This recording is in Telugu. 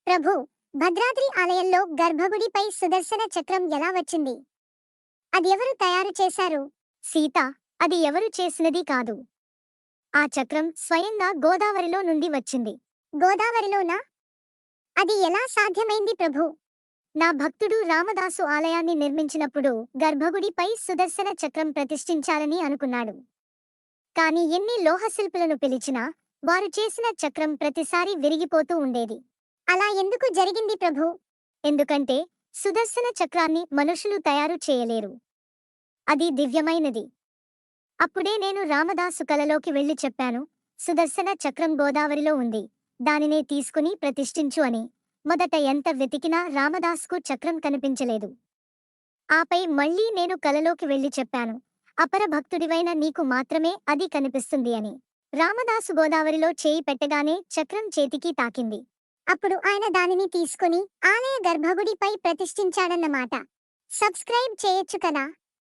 ప్రభూ, భద్రాద్రి ఆలయంలో గర్భగుడిపై సుదర్శన చక్రం ఎలా వచ్చింది? అది ఎవరు తయారు చేశారు? సీత, అది ఎవరు చేసినది కాదు. ఆ చక్రం స్వయంగా గోదావరిలో నుండి వచ్చింది. గోదావరిలోనా? అది ఎలా సాధ్యమైంది ప్రభూ? నా భక్తుడు రామదాసు ఆలయాన్ని నిర్మించినప్పుడు గర్భగుడిపై సుదర్శన చక్రం ప్రతిష్ఠించాలని అనుకున్నాడు. కాని ఎన్ని లోహశిల్పులను పిలిచినా వారు చేసిన చక్రం ప్రతిసారి విరిగిపోతూ ఉండేది. అలా ఎందుకు జరిగింది ప్రభూ? ఎందుకంటే సుదర్శన చక్రాన్ని మనుషులు తయారు చేయలేరు. అది దివ్యమైనది. అప్పుడే నేను రామదాసు కలలోకి వెళ్లి చెప్పాను, సుదర్శన చక్రం గోదావరిలో ఉంది, దానినే తీసుకుని ప్రతిష్ఠించు అని. మొదట ఎంత వెతికినా రామదాసుకు చక్రం కనిపించలేదు. ఆపై మళ్ళీ నేను కలలోకి వెళ్లి చెప్పాను, అపర భక్తుడివైన నీకు మాత్రమే అది కనిపిస్తుంది అని. రామదాసు గోదావరిలో చేయి పెట్టగానే చక్రం చేతికి తాకింది. అప్పుడు ఆయన దానిని తీసుకుని ఆలయ గర్భగుడిపై ప్రతిష్ఠించాడన్నమాట. సబ్స్క్రైబ్ చేయొచ్చు కదా.